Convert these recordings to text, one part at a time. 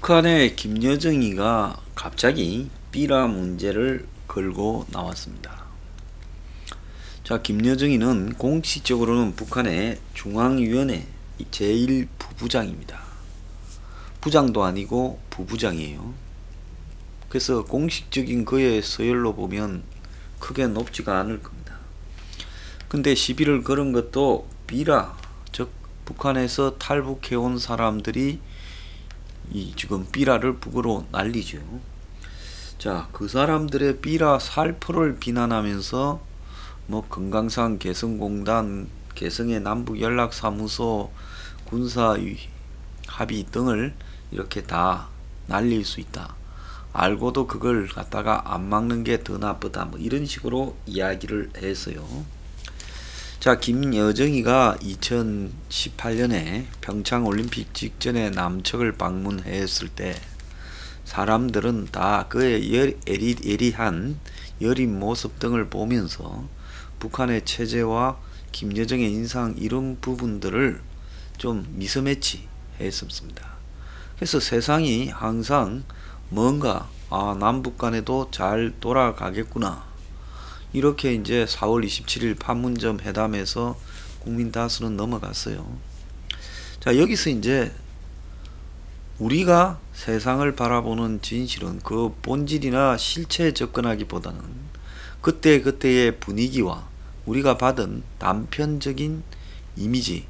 북한의 김여정이가 갑자기 삐라 문제를 걸고 나왔습니다. 자, 김여정이는 공식적으로는 북한의 중앙위원회 제1부부장입니다. 부장도 아니고 부부장이에요. 그래서 공식적인 그의 서열로 보면 크게 높지가 않을 겁니다. 근데 시비를 걸은 것도 삐라, 즉 북한에서 탈북해온 사람들이 지금 삐라를 북으로 날리죠. 자, 그 사람들의 삐라 살포를 비난하면서 뭐 금강산 개성공단, 개성의 남북연락사무소, 군사합의 등을 이렇게 다 날릴 수 있다. 알고도 그걸 갖다가 안 막는 게 더 나쁘다. 뭐 이런 식으로 이야기를 했어요. 자, 김여정이가 2018년에 평창올림픽 직전에 남측을 방문했을 때 사람들은 다 그의 예리한 여린 모습 등을 보면서 북한의 체제와 김여정의 인상 이런 부분들을 좀 미스매치 했었습니다. 그래서 세상이 항상 뭔가 남북 간에도 잘 돌아가겠구나, 이렇게 이제 4월 27일 판문점 회담에서 국민 다수는 넘어갔어요. 자, 여기서 이제 우리가 세상을 바라보는 진실은 그 본질이나 실체에 접근하기보다는 그때그때의 분위기와 우리가 받은 단편적인 이미지,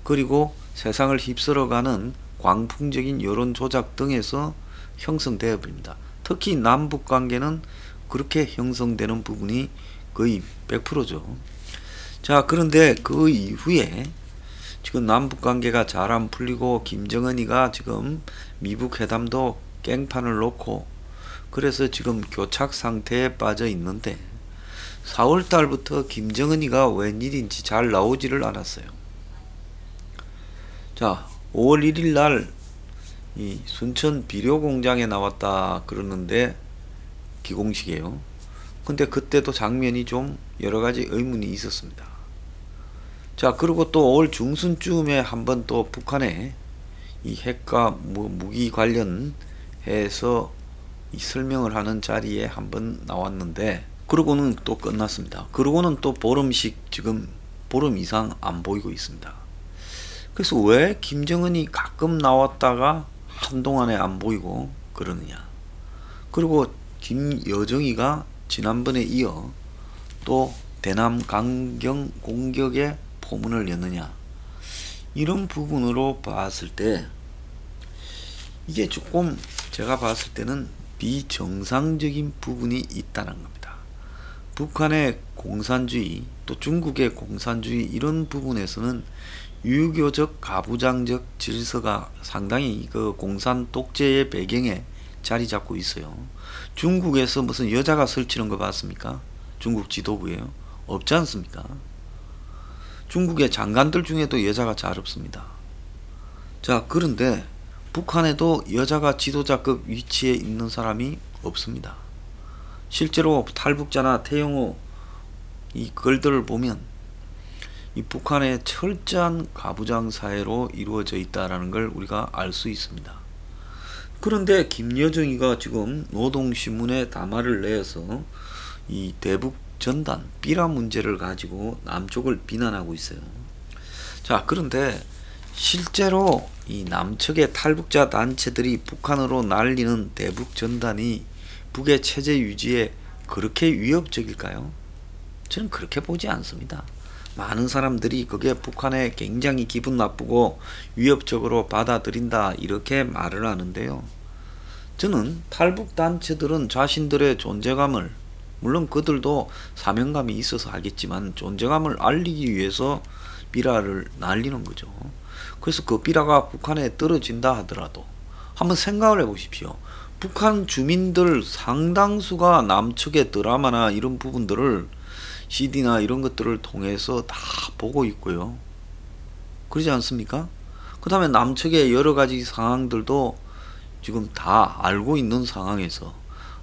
그리고 세상을 휩쓸어가는 광풍적인 여론 조작 등에서 형성되어 버립니다. 특히 남북 관계는 그렇게 형성되는 부분이 거의 100%죠. 자, 그런데 그 이후에 지금 남북관계가 잘 안 풀리고 김정은이가 지금 미북 회담도 깽판을 놓고 그래서 지금 교착 상태에 빠져 있는데 4월 달부터 김정은이가 웬일인지 잘 나오지를 않았어요. 자, 5월 1일 날 이 순천 비료공장에 나왔다 그러는데 기공식이에요. 근데 그때도 장면이 좀 여러가지 의문이 있었습니다. 자, 그리고 또 올 중순쯤에 한번 또 북한에 이 핵과 무기 관련해서 이 설명을 하는 자리에 한번 나왔는데 그러고는 또 끝났습니다. 그러고는 또 보름씩 지금 보름 이상 안 보이고 있습니다. 그래서 왜 김정은이 가끔 나왔다가 한동안에 안 보이고 그러느냐. 그리고 김여정이가 지난번에 이어 또 대남 강경 공격에 포문을 여느냐, 이런 부분으로 봤을 때 이게 조금 제가 봤을 때는 비정상적인 부분이 있다는 겁니다. 북한의 공산주의 또 중국의 공산주의 이런 부분에서는 유교적 가부장적 질서가 상당히 그 공산 독재의 배경에 자리 잡고 있어요. 중국에서 무슨 여자가 설치는 거 봤습니까? 중국 지도부에요. 없지 않습니까? 중국의 장관들 중에도 여자가 잘 없습니다. 자, 그런데 북한에도 여자가 지도자급 위치에 있는 사람이 없습니다. 실제로 탈북자나 태영호 이 글들을 보면 이 북한의 철저한 가부장 사회로 이루어져 있다는 걸 우리가 알 수 있습니다. 그런데 김여정이가 지금 노동신문에 담화를 내어서 이 대북 전단 삐라 문제를 가지고 남쪽을 비난하고 있어요. 자, 그런데 실제로 이 남측의 탈북자 단체들이 북한으로 날리는 대북 전단이 북의 체제 유지에 그렇게 위협적일까요? 저는 그렇게 보지 않습니다. 많은 사람들이 그게 북한에 굉장히 기분 나쁘고 위협적으로 받아들인다 이렇게 말을 하는데요. 저는 탈북 단체들은 자신들의 존재감을, 물론 그들도 사명감이 있어서 하겠지만 존재감을 알리기 위해서 삐라를 날리는 거죠. 그래서 그 삐라가 북한에 떨어진다 하더라도 한번 생각을 해보십시오. 북한 주민들 상당수가 남측의 드라마나 이런 부분들을 CD나 이런 것들을 통해서 다 보고 있고요. 그러지 않습니까? 그 다음에 남측의 여러가지 상황들도 지금 다 알고 있는 상황에서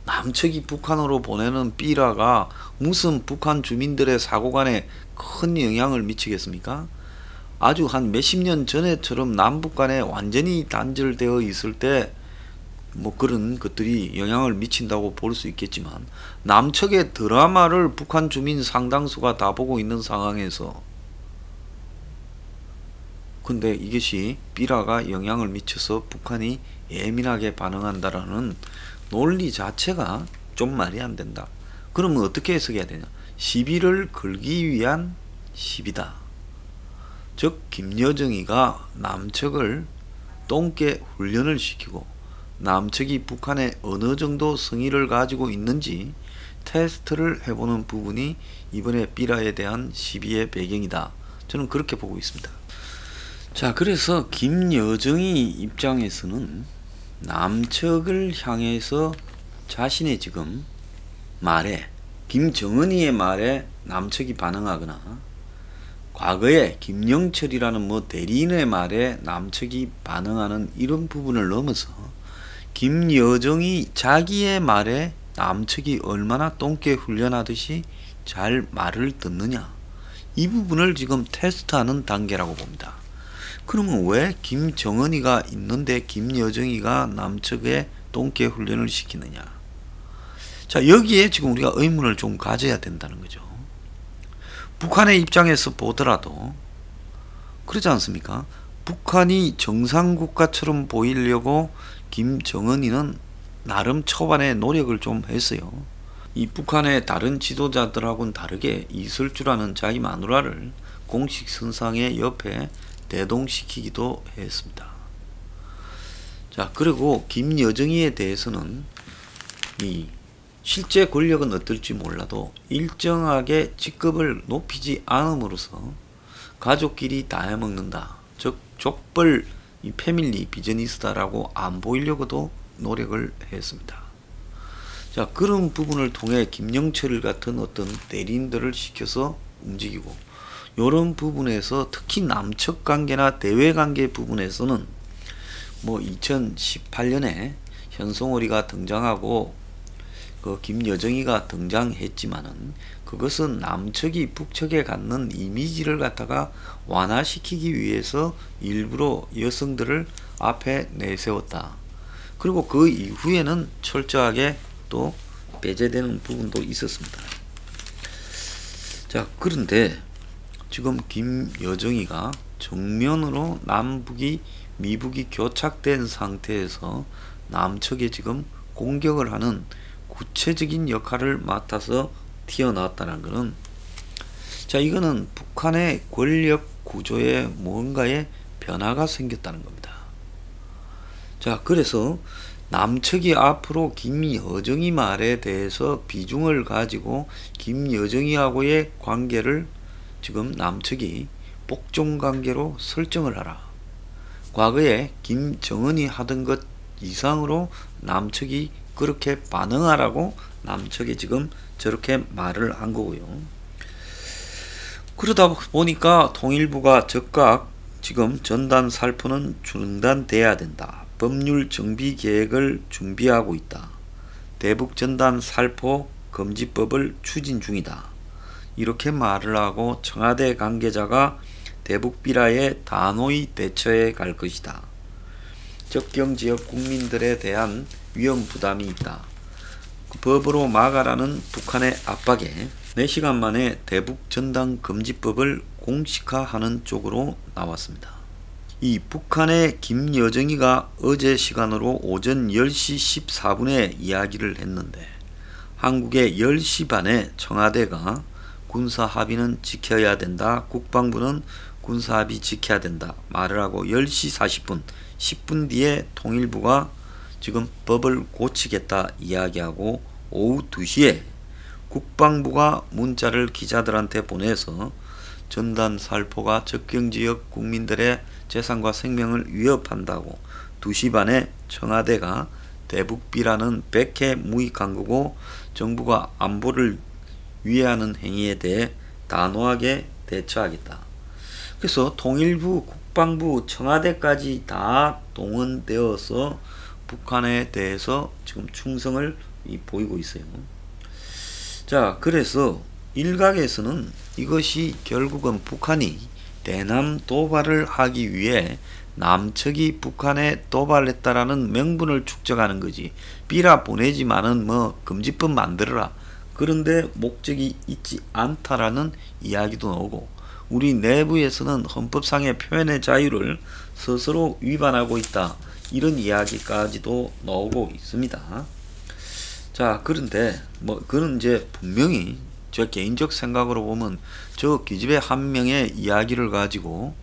남측이 북한으로 보내는 삐라가 무슨 북한 주민들의 사고관에 큰 영향을 미치겠습니까? 아주 한 몇십 년 전에처럼 남북 간에 완전히 단절되어 있을 때 뭐 그런 것들이 영향을 미친다고 볼 수 있겠지만, 남측의 드라마를 북한 주민 상당수가 다 보고 있는 상황에서 근데 이것이 삐라가 영향을 미쳐서 북한이 예민하게 반응한다라는 논리 자체가 좀 말이 안 된다. 그러면 어떻게 해석해야 되냐? 시비를 걸기 위한 시비다. 즉 김여정이가 남측을 똥개 훈련을 시키고 남측이 북한에 어느 정도 성의를 가지고 있는지 테스트를 해보는 부분이 이번에 삐라에 대한 시비의 배경이다. 저는 그렇게 보고 있습니다. 자, 그래서 김여정이 입장에서는 남측을 향해서 자신의 지금 말에, 김정은이의 말에 남측이 반응하거나 과거에 김영철이라는 뭐 대리인의 말에 남측이 반응하는 이런 부분을 넘어서 김여정이 자기의 말에 남측이 얼마나 똥개 훈련하듯이 잘 말을 듣느냐, 이 부분을 지금 테스트하는 단계라고 봅니다. 그러면 왜 김정은이가 있는데 김여정이가 남측에 똥개 훈련을 시키느냐? 자, 여기에 지금 우리가 의문을 좀 가져야 된다는 거죠. 북한의 입장에서 보더라도 그렇지 않습니까? 북한이 정상국가처럼 보이려고 김정은이는 나름 초반에 노력을 좀 했어요. 이 북한의 다른 지도자들하고는 다르게 이설주라는 자기 마누라를 공식 선상의 옆에 대동시키기도 했습니다. 자, 그리고 김여정이에 대해서는 이 실제 권력은 어떨지 몰라도 일정하게 직급을 높이지 않음으로써 가족끼리 다 해먹는다, 즉 족벌 이 패밀리 비즈니스다라고 안 보이려고도 노력을 했습니다. 자, 그런 부분을 통해 김영철 같은 어떤 대리인들을 시켜서 움직이고, 이런 부분에서 특히 남측 관계나 대외 관계 부분에서는 뭐 2018년에 현송월이가 등장하고 그 김여정이가 등장했지만은 그것은 남측이 북측에 갖는 이미지를 갖다가 완화시키기 위해서 일부러 여성들을 앞에 내세웠다. 그리고 그 이후에는 철저하게 또 배제되는 부분도 있었습니다. 자, 그런데 지금 김여정이가 정면으로 남북이 미북이 교착된 상태에서 남측에 지금 공격을 하는 구체적인 역할을 맡아서 튀어나왔다는 것은, 자, 이거는 북한의 권력 구조에 뭔가의 변화가 생겼다는 겁니다. 자, 그래서 남측이 앞으로 김여정이 말에 대해서 비중을 가지고 김여정이하고의 관계를 지금 남측이 복종관계로 설정을 하라. 과거에 김정은이 하던 것 이상으로 남측이 그렇게 반응하라고 남측이 지금 저렇게 말을 한 거고요. 그러다 보니까 통일부가 즉각 지금 전단 살포는 중단돼야 된다. 법률 정비 계획을 준비하고 있다. 대북 전단 살포 금지법을 추진 중이다. 이렇게 말을 하고 청와대 관계자가 대북 삐라에 단호히 대처해 갈 것이다. 접경지역 국민들에 대한 위험 부담이 있다. 법으로 막아라는 북한의 압박에 4시간 만에 대북 전단 금지법을 공식화하는 쪽으로 나왔습니다. 이 북한의 김여정이가 어제 시간으로 오전 10시 14분에 이야기를 했는데, 한국의 10시 반에 청와대가 군사합의는 지켜야 된다, 국방부는 군사합의 지켜야 된다 말을 하고 10시 40분 10분 뒤에 통일부가 지금 법을 고치겠다 이야기하고, 오후 2시에 국방부가 문자를 기자들한테 보내서 전단 살포가 접경지역 국민들의 재산과 생명을 위협한다고 2시 반에 청와대가 대북비라는 백해 무익 강구고 정부가 안보를 위해하는 행위에 대해 단호하게 대처하겠다. 그래서 통일부, 국방부, 청와대까지 다 동원되어서 북한에 대해서 지금 충성을 보이고 있어요. 자, 그래서 일각에서는 이것이 결국은 북한이 대남 도발을 하기 위해 남측이 북한에 도발했다라는 명분을 축적하는 거지. 삐라 보내지만은 뭐 금지법 만들어라. 그런데 목적이 있지 않다라는 이야기도 나오고, 우리 내부에서는 헌법상의 표현의 자유를 스스로 위반하고 있다. 이런 이야기까지도 나오고 있습니다. 자, 그런데 뭐 그는 이제 분명히 제 개인적 생각으로 보면 저 기집애 한 명의 이야기를 가지고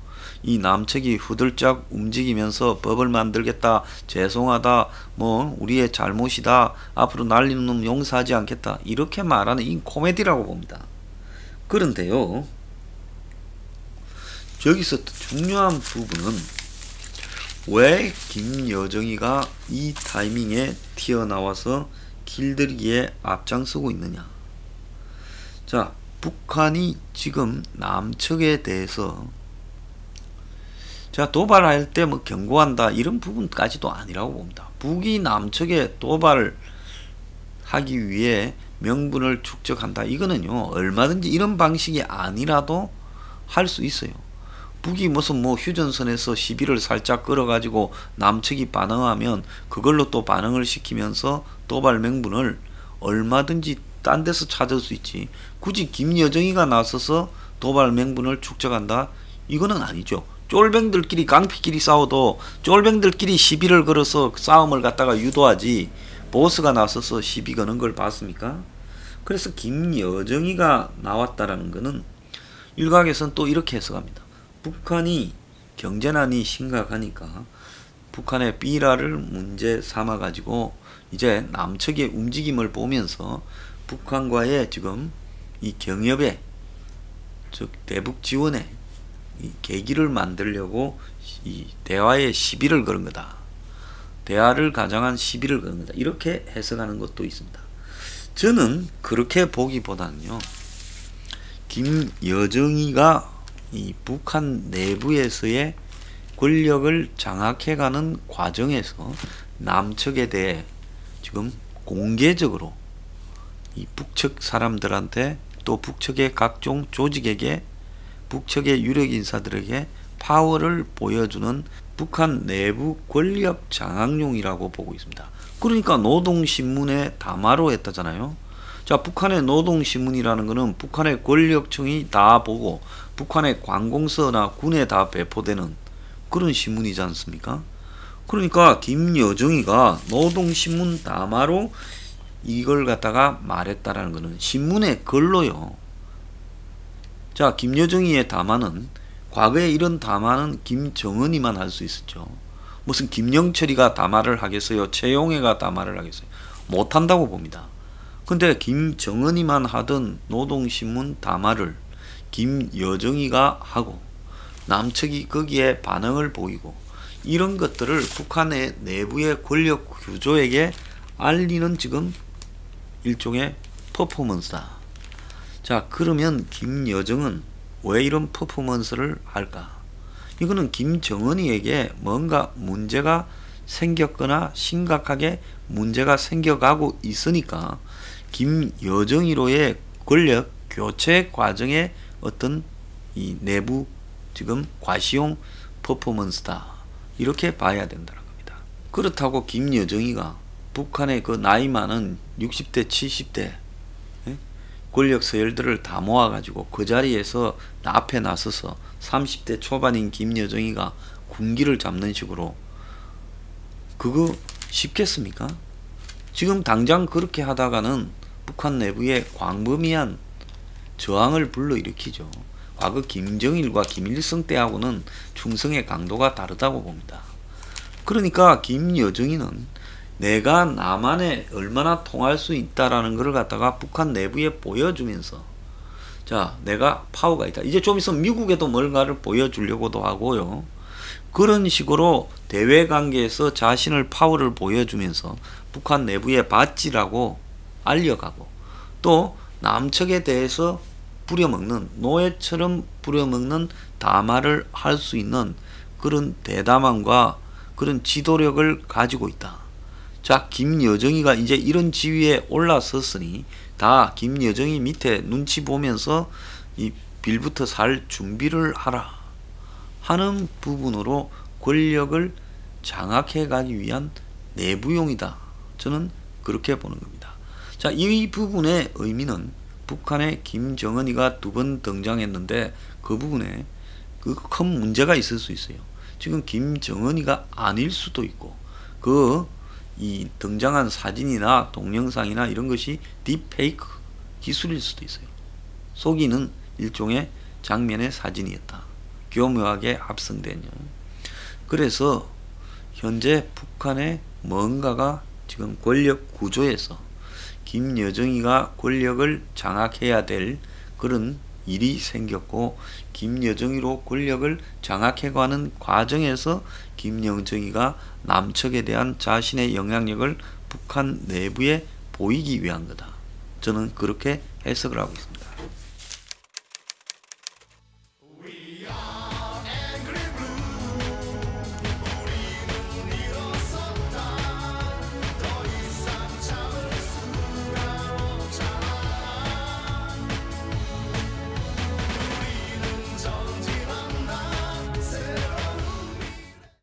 이 남측이 후들짝 움직이면서 법을 만들겠다, 죄송하다, 뭐 우리의 잘못이다, 앞으로 날리는 놈 용서하지 않겠다, 이렇게 말하는 이 코미디라고 봅니다. 그런데요, 저기서 중요한 부분은 왜 김여정이가 이 타이밍에 튀어나와서 길들이기에 앞장서고 있느냐. 자, 북한이 지금 남측에 대해서 자, 도발할 때 뭐 경고한다 이런 부분까지도 아니라고 봅니다. 북이 남측에 도발하기 위해 명분을 축적한다. 이거는요, 얼마든지 이런 방식이 아니라도 할 수 있어요. 북이 무슨 뭐 휴전선에서 시비를 살짝 끌어가지고 남측이 반응하면 그걸로 또 반응을 시키면서 도발 명분을 얼마든지 딴 데서 찾을 수 있지. 굳이 김여정이가 나서서 도발 명분을 축적한다? 이거는 아니죠. 쫄병들끼리 깡피끼리 싸워도 쫄병들끼리 시비를 걸어서 싸움을 갖다가 유도하지 보스가 나서서 시비 거는 걸 봤습니까? 그래서 김여정이가 나왔다라는 거는 일각에서는 또 이렇게 해석합니다. 북한이 경제난이 심각하니까 북한의 삐라를 문제 삼아 가지고 이제 남측의 움직임을 보면서 북한과의 지금 이 경협에, 즉 대북 지원에 이 계기를 만들려고 이 대화에 시비를 거는 거다. 대화를 가장한 시비를 거는 거다. 이렇게 해석하는 것도 있습니다. 저는 그렇게 보기보다는요, 김여정이가 이 북한 내부에서의 권력을 장악해가는 과정에서 남측에 대해 지금 공개적으로 이 북측 사람들한테, 또 북측의 각종 조직에게, 북측의 유력 인사들에게 파워를 보여주는 북한 내부 권력 장악용이라고 보고 있습니다. 그러니까 노동신문에 담화로 했다잖아요. 자, 북한의 노동신문이라는 것은 북한의 권력층이 다 보고 북한의 관공서나 군에 다 배포되는 그런 신문이지 않습니까? 그러니까 김여정이가 노동신문 담화로 이걸 갖다가 말했다라는 것은 신문의 글로요. 자, 김여정이의 담화는, 과거에 이런 담화는 김정은이만 할 수 있었죠. 무슨 김영철이가 담화를 하겠어요? 최용해가 담화를 하겠어요? 못한다고 봅니다. 근데 김정은이만 하던 노동신문 담화를 김여정이가 하고 남측이 거기에 반응을 보이고, 이런 것들을 북한의 내부의 권력 구조에게 알리는 지금 일종의 퍼포먼스다. 자, 그러면 김여정은 왜 이런 퍼포먼스를 할까? 이거는 김정은이에게 뭔가 문제가 생겼거나 심각하게 문제가 생겨가고 있으니까 김여정이로의 권력 교체 과정의 어떤 이 내부 지금 과시용 퍼포먼스다. 이렇게 봐야 된다는 겁니다. 그렇다고 김여정이가 북한의 그 나이 많은 60대, 70대 권력 서열들을 다 모아가지고 그 자리에서 앞에 나서서 30대 초반인 김여정이가 군기를 잡는 식으로, 그거 쉽겠습니까? 지금 당장 그렇게 하다가는 북한 내부에 광범위한 저항을 불러일으키죠. 과거 김정일과 김일성 때하고는 충성의 강도가 다르다고 봅니다. 그러니까 김여정이는 내가 남한에 얼마나 통할 수 있다라는 것을 갖다가 북한 내부에 보여주면서, 자, 내가 파워가 있다. 이제 좀 있으면 미국에도 뭔가를 보여주려고도 하고요. 그런 식으로 대외 관계에서 자신을 파워를 보여주면서 북한 내부에 바치라고 알려가고, 또 남측에 대해서 부려먹는, 노예처럼 부려먹는 담화를 할 수 있는 그런 대담함과 그런 지도력을 가지고 있다. 자, 김여정이가 이제 이런 지위에 올라섰으니 다 김여정이 밑에 눈치 보면서 이 빌부터 살 준비를 하라 하는 부분으로 권력을 장악해 가기 위한 내부용이다. 저는 그렇게 보는 겁니다. 자, 이 부분의 의미는 북한의 김정은이가 2번 등장했는데 그 부분에 그 큰 문제가 있을 수 있어요. 지금 김정은이가 아닐 수도 있고 이 등장한 사진이나 동영상이나 이런 것이 딥페이크 기술일 수도 있어요. 속이는 일종의 장면의 사진이었다. 교묘하게 합성된요. 그래서 현재 북한의 뭔가가 지금 권력 구조에서 김여정이가 권력을 장악해야 될 그런 일이 생겼고, 김여정이로 권력을 장악해가는 과정에서 김여정이가 남측에 대한 자신의 영향력을 북한 내부에 보이기 위한 거다. 저는 그렇게 해석을 하고 있습니다.